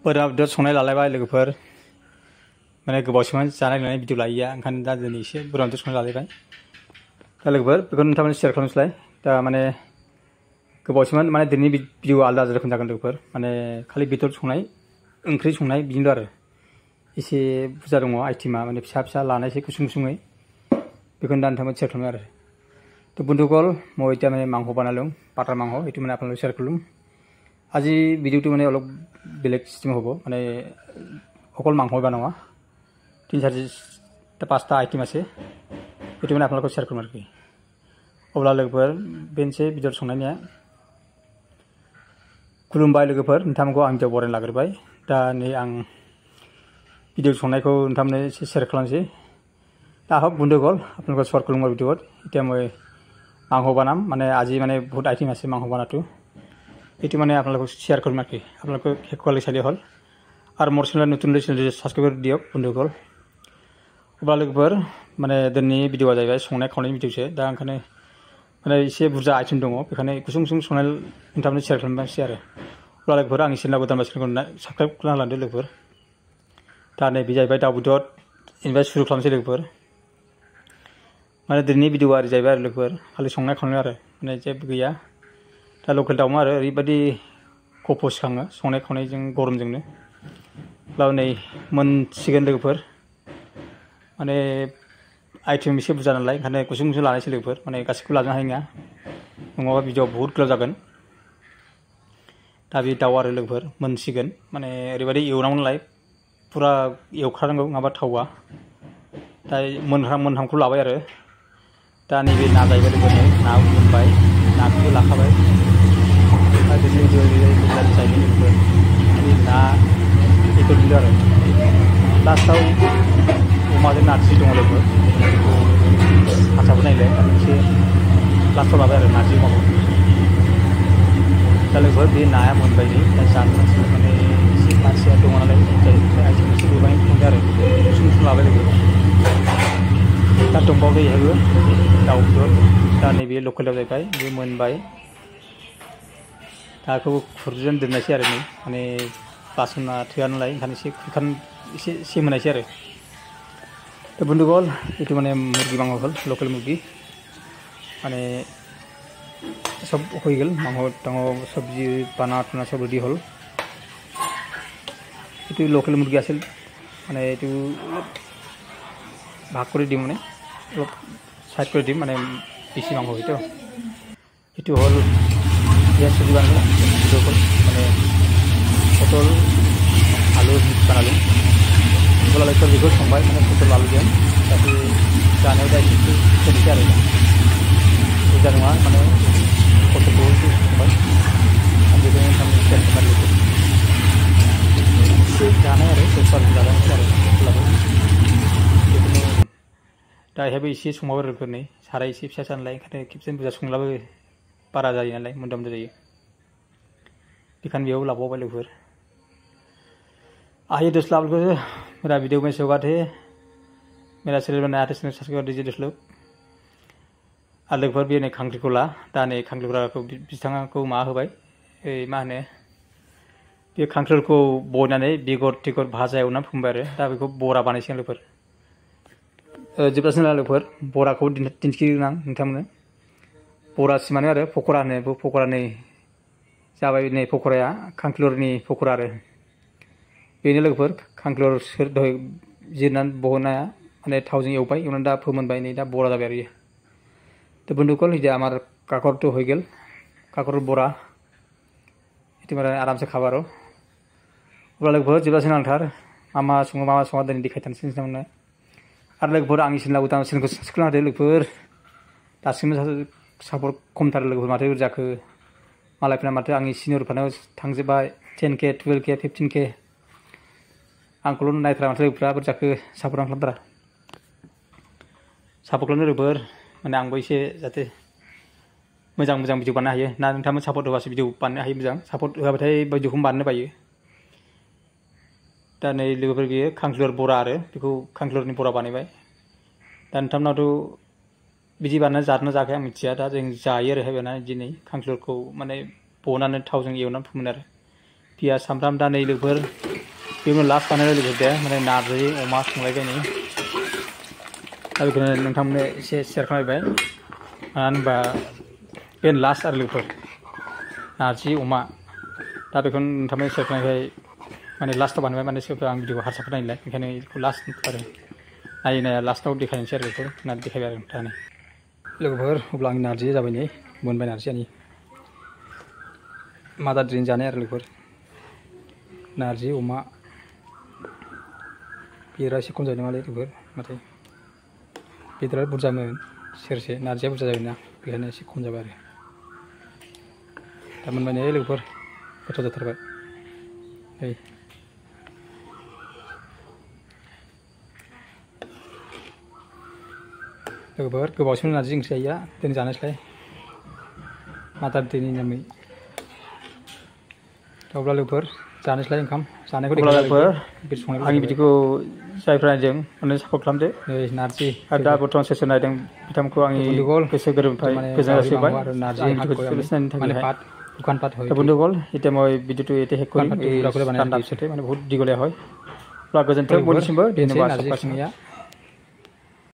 बोरमा बेदर संनाय लालायबाय लोगोफोर माने गोबावसैमोन जानाय लोंनाय भिडिअ लायैया ओंखायनो दा दिनै एसे बोरमा बेदर संनाय लालायबाय दा लोगोफोर बेखौ नोंथांमोन शेयार खालामनोसैलाय दा माने गोबावसैमोन माने दिनैनि भिडिअ आलादा आलादा रोखोम जागोन लोगोफोर माने खालि बेदर संनाय ओंख्रि संनाय बिदिनो आरो एसे बुरजा दङ आइटेमा माने फिसा फिसा लानायसै गुसुं गुसुङै बेखौनो दा नोंथांमोन शेयार खालामो आरो तो बंधुगण मैं इतना मैंने मांस बनालूँ बाटार मांस ये मैंने आपको शेयर करूँ आज भिडिओ तो मैंने अलग बेलेग सिस्टेम हम माने अकल मांस बनावा 3-4 5टा आइटेम आसे ये मैंने आपको शेयर करूँ आरोखि अब्ला लोगोफोर बेनोसै बेदर संनायनिया खुलुमबाय लोगोफोर नोंथांमोनखौ आं भिडिअ बरायनो लाग्रोबाय दा नै आं भिडिअ संनायखौ नोंथांमोननो एसे शेयर खालामनोसै दा हक बंधुगण आपको शेयर करूँगा भिडिअ इतना मैं मांस बनाम माने आज माने बहुत आइटेम आसे मांस बनातो ये मैंने आपको शेयर करूँ आरोखि आपको हेकुवाली साइडे हल और मोर चैनल नतुन चैनल सब्सक्राइब दियक बंधुगण अब्ला लोगोफोर माने दिनैनि भिडिअआ जाहैबाय संनाय खावनायनि भिडिअसो दा ओंखायनो माने एसे बुरजा आइटेम दङ बेखायनो गुसुं गुसुं संनाय नोंथांमोननो शेयर खालामनोसै आरो अब्ला लोगोफोर आंनि चेनेलाव गोदान चेनेलखौ साबस्क्राइब खालामना लादो लोगोफोर दा नैबे जाहैबाय दाउ बेदर इनिफ्राय शुरु खालामनोसै लोगोफोर माने दिनैनि भिडिअआ ओरै जाहैबाय आरो लोगोफोर खालि संनाय खावनाय आरो माने जेबो गैया दा लकेल दाउमा आरो ओरैबायदि खफ' सिखाङो संनाय खावनायजों गरमजोंनो अब्लाबो नै मोनसिगोन लोगोफोर माने आइटेम एसे बुरजा नालाय ओंखायनो गुसुं गुसुं लानायसै लोगोफोर माने गासिखौबो लाजोबनो हानाय नङा नङाबा भिडिअआ बहुत गोलाव जागोन दा बे दाउ आरो लोगोफोर मोनसिगोन माने ओरैबायदि एवनांगौ नालाय पुरा एवखानांगौ नङाबा थावा दा मोनहांखौ लाबाय आरो दा नैबे ना जाहैबाय लोगोफोर ना मोनबाय नाखौबो लाखाबाय दा बिदिनो जायो लोगोफोर ना बेदर बिलो आरो लास्टआव अमाजों नारजि दङ लोगोफोर हारसाबो नायलाय एसे लास्टआव लाबाय आरो नारजि अमाखौ दा लोगोफोर बे नाया मोनबाय दा जानो माने एसे मानसिया दङ नालाय आइटेम एसे गोबां मोनबाय आरो गुसुं गुसुं लाबाय लोगोफोर दा दंबावो बेहायबो दाउ बेदर दा नैबे लकेल दाउ जाहैबाय बे मोनबाय दा बेखौ खुरजों दोननायसै आरो नै माने बासना थोआ नालाय ओंखायनो एसे खुरखान एसे सेमहोनायसै आरो तो बंधुगण ये मैंने मुर्गी मांस हल लोकल मुर्गी माने सब हो गल मांस डांग सब्जी बाना टना सब रेडी हल ये लोकल मुर्गी आसिल माने ये भाग कर दी माने साइड कर दी माने बेसि मांस हयतो ये हल पियाज सब्जी बानालो माने पटल आलु मिक्स बानालो अब्ला लोगोफोर बेखौ संबाय माने पटल आलुजों जाहाथे जानायाव दा एसे सोलिसै आरो बुरजा नङा माने पटलखौ एसे संबाय आं बेखौ नोंथांनो शेयार खालामबाय एसे जानाय आरो दसबारजों जाजानोसै आरो अब्लाबो बेखौनो दा बेहायबो एसे संबाबो लोगोफोर नै साराय एसे फिसा नालाय ओंखायनो खेबसेनो बुरजा संब्लाबो बारा जायो नालाय मोनदा मोनदा जायो बेखायनो बेयाव लाबावबाय लोगोफोर आइए दोस्त आप लोगों से मेरा वीडियो में स्वागत है मेरा चैनल बनाया था चैनल सब्सक्राइब दीजिए दोस्त लोग और लोगोफोर बे नै खांख्रिखला दा नै खांख्रिखलाखौ बिथाङाखौ मा होबाय मा होनो बे खांख्रिखलखौ बयनानै बेगर टेगर भाजा एवनानै फोमबाय आरो दा बेखौ बरा बानायसिगोन लोगोफोर जोबजासिम लोगोफोर बराखौ दिन्थिगोन आं नोंथांमोननो बरासिमानो आरो पक'रा होनो बे पक'रा नै जाबाय नै पक'राया खांख्रिखलनि पक'रा आरो बेनो लोगोफोर खांख्रिखल दहाय जिरनानै बहननाया माने थावजों एवबाय एवनानै दा फोमोनबाय नै दा बरा जाबाय आरो तो बंधुगण ये हमार काकर तो हो गल काकर बरा ये मेरा आराम से खाबा रो अब्ला लोगोफोर जोबजासिम नांथार मा सङा दिनै देखायथारनोसै नोंथांमोननो आरो लोगोफोर आंनि चेनेलाव गोदान चेनेलखौ साबस्क्राइब खालामना होदो लोगोफोर दासिमबो सापर्ट खमथार लोगोफोर माथो जाखो मालायफोरना माथो आंनि सिनियरफोरनाव थांजोबबाय 10K 12K 15K आंखौल' नायथारा माथो लोगोफोरा बोरै जाखो सापर्ट खालामथारा सापर्ट खालामनो लोगोफोर माने आंबो एसे जाहाथे मोजां भिडिअ बानायनो हायो ना नोंथांमोन सापर्ट होबासो भिडिअ बानायनो हायो मोजां सापर्ट होआबाथाय भिडिअखौनो बानायनो बायो दा नै लोगोफोर बेयो खांख्रिखल बरा आरो बेखौ खांख्रिखलनि बरा बानायबाय दा नोंथांमोनावथ' बिदि बानायना जादोंना जायाखै आं मिथिया दा जों जायो आरो हायबाना दिनै खांख्रिखलखौ माने बहनानै थावजों एवनानै फोमोनो आरो पियाज सामब्राम दा नै लोगोफोर बेनो लास्ट बानायनाय लोगो दे माने नारजि अमा संलायबायनि दा बेखौनो नोंथांमोननो एसे शेयार खालामबाय मानो होनबा बे लास्ट आरो लोगोफोर नारजि अमा दा बेखौनो नोंथांमोननो शेयार खालामबाय माने लास्टआव बानायबाय माने सोरबा आं भिडिअखौ हारसाफोर नायलाय बेखायनो बेखौ लास्ट आरो नायनाया लास्टआव देखायनोसै आरो बेखौ होननानै देखायबाय आरो नोंथाङा लोगोफोर अब्ला आंनि नारजिया जाबाय नै मोनबाय नारजियानि मादार दिन जानाय आरो लोगोफोर नारजि अमा बेदरा एसे खम जायो नामालै लोगोफोर नाथाय बेदरा बुरजामोन सेरसे नारजिया बुरजा जायोना बेखायनो एसे खम जाबाय आरो दा मोनबाय नै लोगोफोर गोथाव जाथारबाय ओइ लोगोफोर गोबावसिन नारजि ओंख्रि जायैया दिनै जानायस्लाय मादार डेनि नामै अब्ला लोगोफोर जानोसैलाय ओंखाम जानायखौ लोगोफोर आंनि भिडिअखौ जायफ्रा नायदों अननानै सापर्ट खालामदो नै नारजि आरो दा बर्थमान सोर सोर नायदों बिथांमोनखौ आंनि गोसो गोरबोनिफ्राय गोजोननाय जासिबाय आंनि भिडिअखौ नायनो थाखाय বন্ধুসকল এতিয়া মই ভিডিঅ'টো এতিয়া শেষ কৰিম মানে বহুত দীঘলীয়া হয় গোজोन्थों बयनिसिमबो धन्यवाद।